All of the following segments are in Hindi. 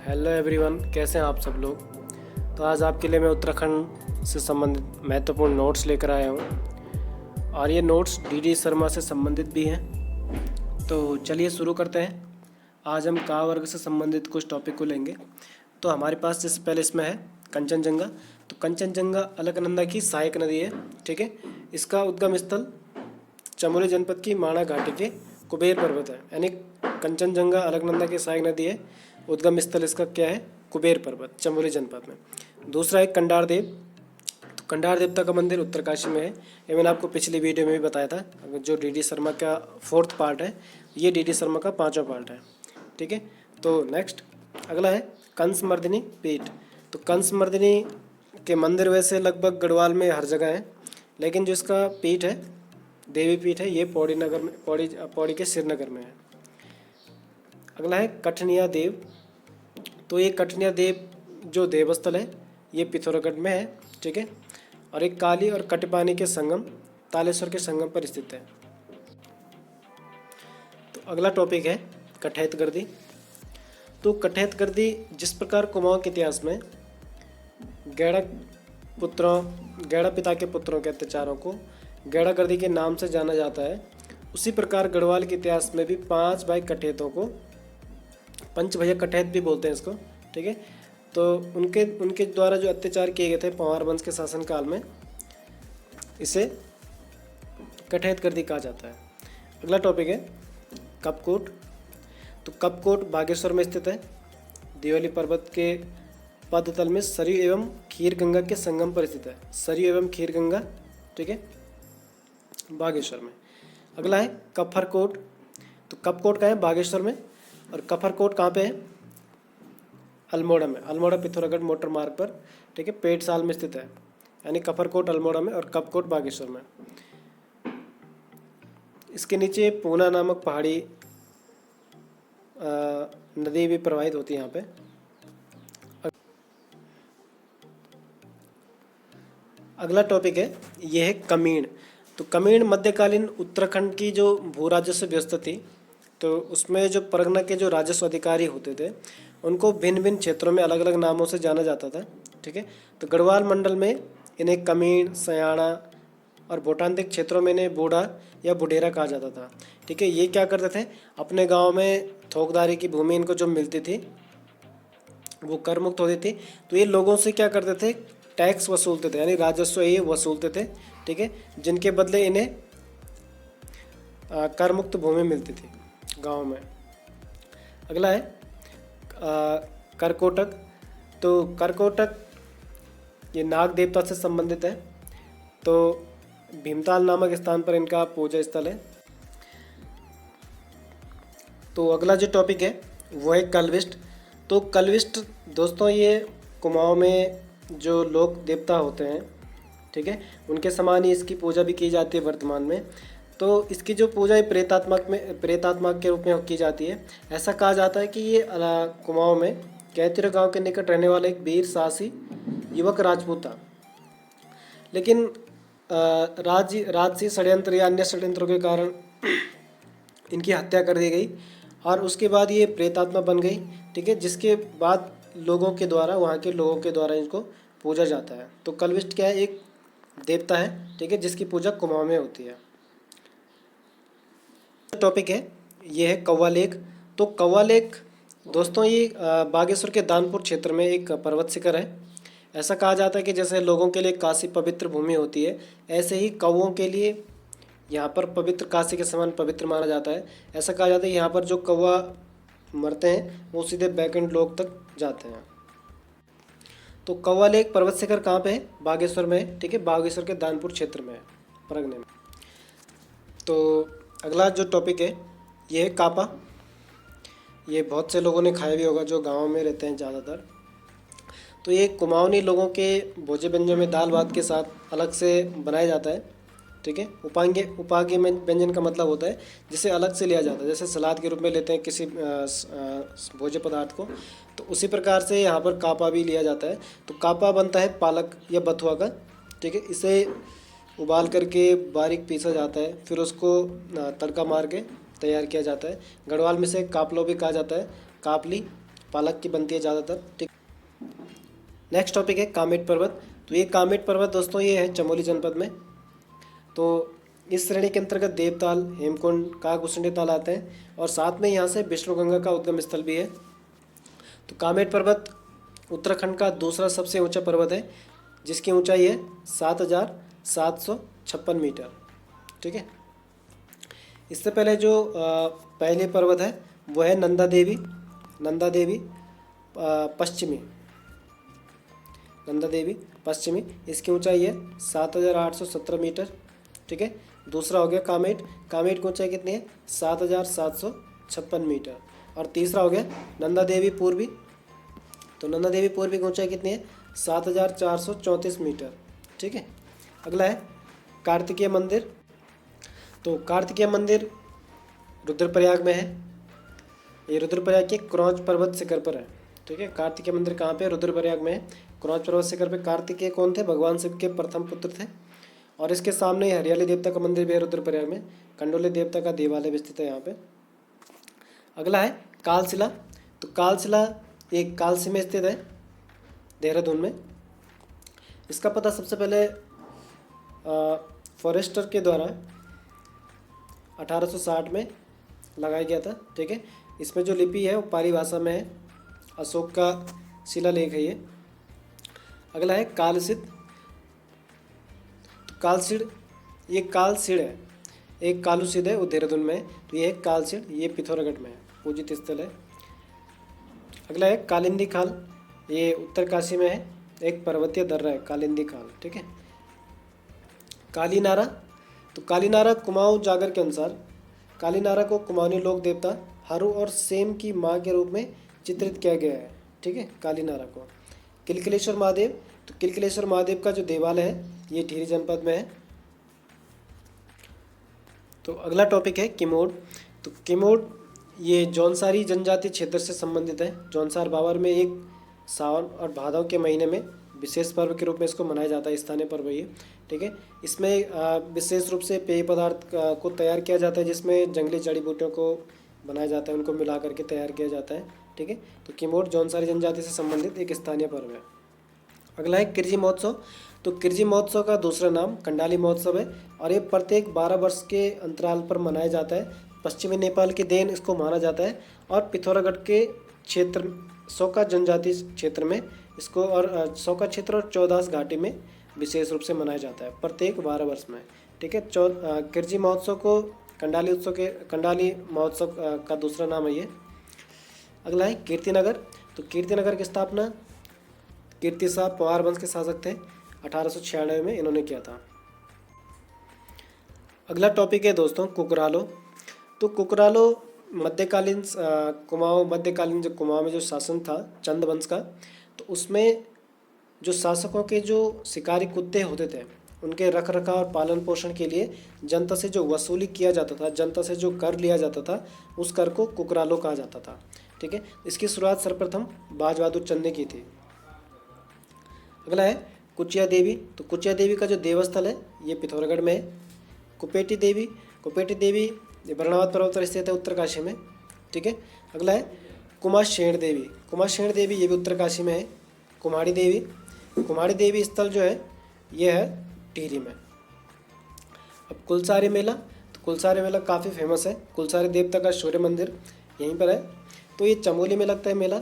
हेलो एवरीवन, कैसे हैं आप सब लोग। तो आज आपके लिए मैं उत्तराखंड से संबंधित महत्वपूर्ण नोट्स लेकर आया हूँ और ये नोट्स डीडी शर्मा से संबंधित भी हैं। तो चलिए शुरू करते हैं। आज हम का वर्ग से संबंधित कुछ टॉपिक को लेंगे। तो हमारे पास जैसे पहले इसमें है कंचनजंगा। तो कंचनजंगा अलकनंदा की सहायक नदी है, ठीक है। इसका उद्गम स्थल चमोली जनपद की माणा घाटी के कुबेर पर्वत है, यानी कंचनजंगा अलकनंदा की सहायक नदी है। उद्गम स्थल इसका क्या है? कुबेर पर्वत, चमोली जनपद में। दूसरा है कंडार देव। तो कंडार देवता का मंदिर उत्तरकाशी में है। ये मैंने आपको पिछली वीडियो में भी बताया था। जो डीडी शर्मा का 4th पार्ट है, ये डीडी शर्मा का 5वां पार्ट है, ठीक है। तो नेक्स्ट अगला है कंसमर्दिनी पीठ। तो कंसमर्दिनी के मंदिर वैसे लगभग गढ़वाल में हर जगह है, लेकिन जो इसका पीठ है, देवी पीठ है, ये पौड़ी नगर में, पौड़ी के श्रीनगर में है। अगला है कठनिया देव। तो ये कठनिया देव जो देवस्थल है, ये पिथौरागढ़ में है, ठीक है। और एक काली और कटपानी के संगम, तालेश्वर के संगम पर स्थित है। तो अगला टॉपिक है कठैतगर्दी। तो कठैतगर्दी जिस प्रकार कुमाऊं के इतिहास में गैड़ा पिता के पुत्रों के अत्याचारों को गैड़ागर्दी के नाम से जाना जाता है, उसी प्रकार गढ़वाल के इतिहास में भी 5 भाई कठैतों को पंच भैया कठैत भी बोलते हैं इसको, ठीक है। तो उनके द्वारा जो अत्याचार किए गए थे पंवार वंश के शासनकाल में, इसे कठैतगर्दी कहा जाता है। अगला टॉपिक है कपकोट। तो कपकोट बागेश्वर में स्थित है। दियोली पर्वत के पदतल में सरयू एवं खीर गंगा के संगम पर स्थित है। सरयू एवं खीर गंगा, ठीक है, बागेश्वर में। अगला है कफरकोट। तो कपकोट का है बागेश्वर में, और कफरकोट कहाँ पे है? अल्मोड़ा में। अल्मोड़ा पिथौरागढ़ मोटर मार्ग पर, ठीक है, पेटसाल में स्थित है। यानी कफरकोट अल्मोड़ा में और कपकोट बागेश्वर में। इसके नीचे पूना नामक पहाड़ी नदी भी प्रवाहित होती है यहाँ पे। अगला टॉपिक है, ये है कमीण। तो कमीण मध्यकालीन उत्तराखंड की जो भू राजस्व व्यवस्था थी, तो उसमें जो परगना के जो राजस्व अधिकारी होते थे, उनको भिन्न भिन्न क्षेत्रों में अलग अलग नामों से जाना जाता था, ठीक है। तो गढ़वाल मंडल में इन्हें कमीण, सयाणा और भोटांतिक क्षेत्रों में इन्हें बूढ़ा या बुढ़ेरा कहा जाता था, ठीक है। ये क्या करते थे? अपने गांव में थोकदारी की भूमि इनको जो मिलती थी वो कर मुक्त होती थी, तो ये लोगों से क्या करते थे? टैक्स वसूलते थे, यानी राजस्व ये वसूलते थे, ठीक है, जिनके बदले इन्हें कर मुक्त भूमि मिलती थी गांव में। अगला है करकोटक। तो करकोटक ये नाग देवता से संबंधित है। तो भीमताल नामक स्थान पर इनका पूजा स्थल है। तो अगला जो टॉपिक है वो है कलविष्ट। तो कलविष्ट दोस्तों, ये कुमाऊं में जो लोक देवता होते हैं, ठीक है, उनके समान ही इसकी पूजा भी की जाती है वर्तमान में। तो इसकी जो पूजा है प्रेतात्मा के रूप में की जाती है। ऐसा कहा जाता है कि ये कुमाऊं में कैतिरा गांव के निकट रहने वाला एक वीर साहसी युवक राजपूत था, लेकिन राजसी षड्यंत्र या अन्य षड्यंत्रों के कारण इनकी हत्या कर दी गई और उसके बाद ये प्रेतात्मा बन गई, ठीक है, जिसके बाद वहाँ के लोगों के द्वारा इनको पूजा जाता है। तो कलविष्ट क्या है? एक देवता है, ठीक है, जिसकी पूजा कुमाऊं में होती है। टॉपिक है, ये है कौवा लेक। तो कौवा लेक दोस्तों, ये बागेश्वर के दानपुर क्षेत्र में एक पर्वत शिखर है। ऐसा कहा जाता है कि जैसे लोगों के लिए काशी पवित्र भूमि होती है, ऐसे ही कौवों के लिए यहाँ पर पवित्र, काशी के समान पवित्र माना जाता है। ऐसा कहा जाता है यहाँ पर जो कौवा मरते हैं वो सीधे बैकुंठ लोक तक जाते हैं। तो कौवा लेक पर्वत शिखर कहाँ पे है? बागेश्वर में है, ठीक है, बागेश्वर के दानपुर क्षेत्र में है, परगने में। तो अगला जो टॉपिक है ये है कापा। ये बहुत से लोगों ने खाया भी होगा जो गाँव में रहते हैं ज़्यादातर। तो ये कुमाऊनी लोगों के भोज्य व्यंजन में दाल भात के साथ अलग से बनाया जाता है, ठीक है। उपांग्य व्यंजन का मतलब होता है जिसे अलग से लिया जाता है, जैसे सलाद के रूप में लेते हैं किसी भोज्य पदार्थ को, तो उसी प्रकार से यहाँ पर कापा भी लिया जाता है। तो कापा बनता है पालक या बथुआ का, ठीक है। इसे उबाल करके बारीक पीसा जाता है, फिर उसको तड़का मार के तैयार किया जाता है। गढ़वाल में से कापलो भी कहा जाता है, कापली, पालक की बनती है ज़्यादातर। ठीक, नेक्स्ट टॉपिक है कामेट पर्वत। तो ये कामेट पर्वत दोस्तों ये है चमोली जनपद में। तो इस श्रेणी के अंतर्गत देवताल, हेमकुंड, काकभूषणी ताल आते हैं और साथ में यहाँ से विष्णुगंगा का उद्गम स्थल भी है। तो कामेट पर्वत उत्तराखंड का दूसरा सबसे ऊंचा पर्वत है, जिसकी ऊंचाई है 7,756 मीटर। ठीक है, इससे पहले जो पहले पर्वत है वो है नंदा देवी पश्चिमी, नंदा देवी पश्चिमी। इसकी ऊंचाई है 7,817 मीटर। ठीक है, दूसरा हो गया कामेट की ऊंचाई कितनी है 7,756 मीटर। और तीसरा हो गया नंदा देवी पूर्वी। तो नंदा देवी पूर्वी की ऊंचाई कितनी है 7,434 मीटर। ठीक है, अगला है कार्तिकेय मंदिर। तो कार्तिकेय मंदिर रुद्रप्रयाग में है। ये रुद्रप्रयाग के क्रौंच पर्वत शिखर पर है। ठीक है, कार्तिकेय मंदिर कहाँ पे? रुद्रप्रयाग में है, क्रौंच पर्वत शिखर पे। कार्तिकेय कौन थे? भगवान शिव के प्रथम पुत्र थे। और इसके सामने हरियाली देवता का मंदिर भी है रुद्रप्रयाग में। कंडोली देवता का देवालय भी स्थित है यहाँ पे। अगला है कालशिला। तो कालशिला एक कालसी में स्थित है, देहरादून में। इसका पता सबसे पहले फॉरेस्टर के द्वारा 1860 में लगाया गया था। ठीक है, इसमें जो लिपि है वो पाली भाषा में है, अशोक का शिलालेख है ये। अगला है कालसिद। तो कालसिड, ये कालसिड है, एक कालुसिद है वो देहरादून में है। तो ये है कालसिड, ये पिथौरागढ़ में है, पूजित स्थल है। अगला है कालिंदी खाल, ये उत्तरकाशी में है, एक पर्वतीय दर्रा है कालिंदी खाल। ठीक है, कालीनारा। तो कालीनारा कुमाऊं जागर के अनुसार कालीनारा को कुमाऊनी लोक देवता हारू और सेम की माँ के रूप में चित्रित किया गया है। ठीक है, कालीनारा को। किलकिलेश्वर महादेव। तो किलकिलेश्वर महादेव का जो देवालय है ये टिहरी जनपद में है। तो अगला टॉपिक है किमोड। तो किमोड ये जौनसारी जनजाति क्षेत्र से संबंधित है। जौनसार बावर में एक सावन और भादव के महीने में विशेष पर्व के रूप में इसको मनाया जाता है, स्थानीय पर्व ये। ठीक है, इसमें विशेष रूप से पेय पदार्थ को तैयार किया जाता है, जिसमें जंगली जड़ी बूटियों को बनाया जाता है, उनको मिला करके तैयार किया जाता है। ठीक है, तो किमोड जौनसारी जनजाति से संबंधित एक स्थानीय पर्व है। अगला है किरजी महोत्सव। तो किरजी महोत्सव का दूसरा नाम कंडाली महोत्सव है और ये प्रत्येक 12 वर्ष के अंतराल पर मनाया जाता है। पश्चिमी नेपाल की देन इसको माना जाता है और पिथौरागढ़ के क्षेत्र सोका जनजाति क्षेत्र में इसको और सोका क्षेत्र और चौदास घाटी में विशेष रूप से मनाया जाता है प्रत्येक 12 वर्ष में। ठीक है, किरजी महोत्सव को कंडाली महोत्सव का दूसरा नाम है ये। अगला है कीर्तिनगर। तो कीर्तिनगर की स्थापना कीर्ति साहब पवार वंश के शासक थे, 1896 में इन्होंने किया था। अगला टॉपिक है दोस्तों कुकरालो। तो कुकरालो मध्यकालीन जो कुमाऊं में जो शासन था चंद वंश का, तो उसमें जो शासकों के जो शिकारी कुत्ते होते थे उनके रख रखाव और पालन पोषण के लिए जनता से जो वसूली किया जाता था, जनता से जो कर लिया जाता था, उस कर को कुकरालो कहा जाता था। ठीक है, इसकी शुरुआत सर्वप्रथम बाज बहादुर चंद ने की थी। अगला है कुचिया देवी। तो कुचिया देवी का जो देवस्थल है ये पिथौरागढ़ में है। कुपेटी देवी ये बर्णावत पर्वत पर स्थित है उत्तरकाशी में। ठीक है, अगला है कुमाशेण देवी, ये भी उत्तरकाशी में है। कुम्हाड़ी देवी स्थल जो है ये है टिहरी में। अब कुलसारी मेला। तो कुलसारी मेला काफ़ी फेमस है। कुलसारी देवता का सूर्य मंदिर यहीं पर है। तो ये चमोली में लगता है मेला।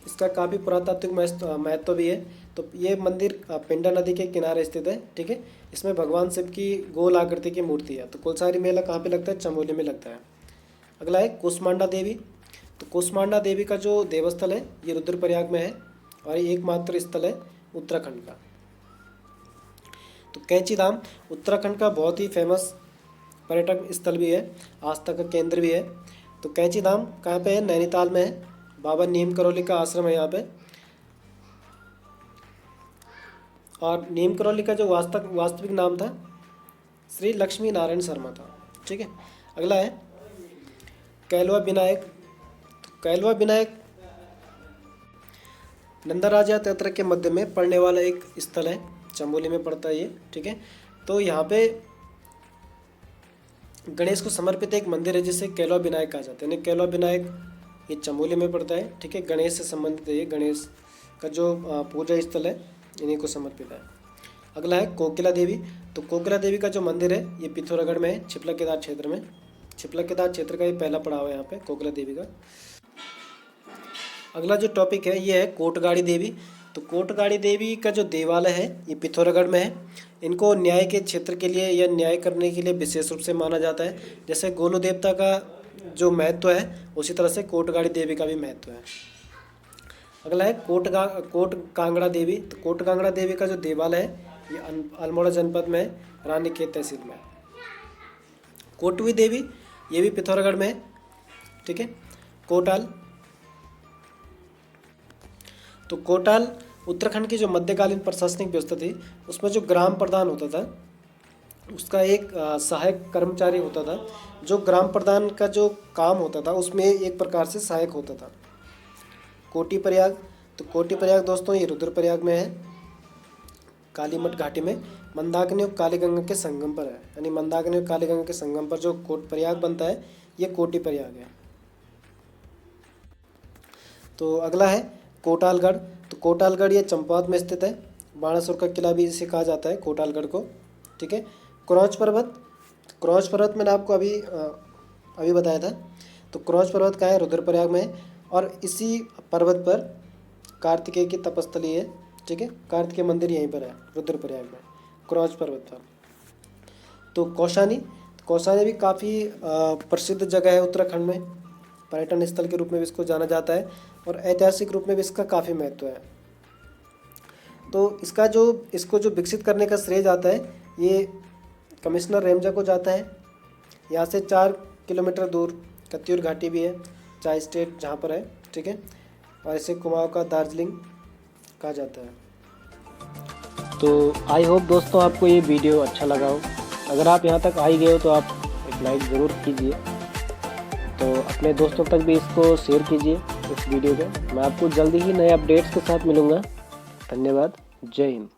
इसका काफ़ी पुरातात्विक महत्व भी है। तो ये मंदिर पिंडा नदी के किनारे स्थित है। ठीक है, इसमें भगवान शिव की गोल आकृति की मूर्ति है। तो कुलसारी मेला कहाँ पे लगता है? चमोली में लगता है। अगला है कुसमांडा देवी। तो कुसमांडा देवी का जो देवस्थल है ये रुद्रप्रयाग में है और ये एकमात्र स्थल है उत्तराखंड का। तो कैंची धाम उत्तराखंड का बहुत ही फेमस पर्यटक स्थल भी है, आस्था का केंद्र भी है। तो कैंची धाम कहाँ पे है? नैनीताल में है। बाबा नीम करौली का आश्रम है यहाँ पे। और नीम करौली का जो वास्तविक नाम था श्री लक्ष्मी नारायण शर्मा था। ठीक है, अगला है कैलवा विनायक। कैलवा विनायक नंदराजा तंत्र के मध्य में पड़ने वाला एक स्थल है, चमोली में पड़ता है ये। ठीक है, तो यहाँ पे गणेश को समर्पित एक मंदिर है जिसे कैलवा विनायक कहा जाता है। यानी कैलवा विनायक ये चमोली में पड़ता है, ठीक है। गणेश से संबंधित है, ये गणेश का जो पूजा स्थल है इन्हीं को समर्पित है। अगला है कोकिला देवी। तो कोकिला देवी का जो मंदिर है ये पिथौरागढ़ में है, छिपला केदार क्षेत्र में। छिपला केदार क्षेत्र का ये पहला पड़ाव है यहाँ पे कोकिला देवी का। अगला जो टॉपिक है ये है कोटगाड़ी देवी। तो कोटगाड़ी देवी का जो देवालय है ये पिथौरागढ़ में है। इनको न्याय के क्षेत्र के लिए या न्याय करने के लिए विशेष रूप से माना जाता है। जैसे गोलू देवता का जो महत्व है उसी तरह से कोटगाड़ी देवी का भी महत्व है। अगला है कोट कांगड़ा देवी। तो कोट कांगड़ा देवी का जो देवालय है ये अल्मोड़ा जनपद में, रानीखेत तहसील में। कोटवी देवी ये भी पिथौरागढ़ में है, ठीक है। कोटाल, तो कोटाल उत्तराखंड की जो मध्यकालीन प्रशासनिक व्यवस्था थी उसमें जो ग्राम प्रधान होता था उसका एक सहायक कर्मचारी होता था। जो ग्राम प्रधान का जो काम होता था उसमें एक प्रकार से सहायक होता था। कोटी प्रयाग, तो कोटी प्रयाग दोस्तों ये रुद्रप्रयाग में है, कालीमठ घाटी में, मंदाकिनी और कालीगंगा के संगम पर है। यानी मंदाकिनी और कालीगंगा के संगम पर जो कोट प्रयाग बनता है ये कोटी प्रयाग है। तो अगला है कोटालगढ़। तो कोटालगढ़ ये चंपावत में स्थित है। बाणासुर का किला भी इसे कहा जाता है कोटालगढ़ को, ठीक है। क्रॉच पर्वत, क्रॉच पर्वत मैंने आपको अभी बताया था। तो क्रॉच पर्वत का है रुद्रप्रयाग में, और इसी पर्वत पर कार्तिकेय की तपस्थली है, ठीक है। कार्तिकेय मंदिर यहीं पर है रुद्रप्रयाग में, क्रॉच पर्वत पर। तो कौशानी, कौशानी भी काफ़ी प्रसिद्ध जगह है उत्तराखंड में, पर्यटन स्थल के रूप में भी इसको जाना जाता है और ऐतिहासिक रूप में भी इसका काफ़ी महत्व है। तो इसको जो विकसित करने का श्रेय जाता है ये कमिश्नर रेमजा को जाता है। यहाँ से 4 किलोमीटर दूर कत्यूर घाटी भी है, चाय स्टेट जहाँ पर है, ठीक है। और इसे कुमाऊं का दार्जिलिंग कहा जाता है। तो आई होप दोस्तों आपको ये वीडियो अच्छा लगा हो। अगर आप यहाँ तक आ ही गए हो तो आप एक लाइक ज़रूर कीजिए। तो अपने दोस्तों तक भी इसको शेयर कीजिए इस वीडियो को। मैं आपको जल्दी ही नए अपडेट्स के साथ मिलूँगा। धन्यवाद। जय हिंद।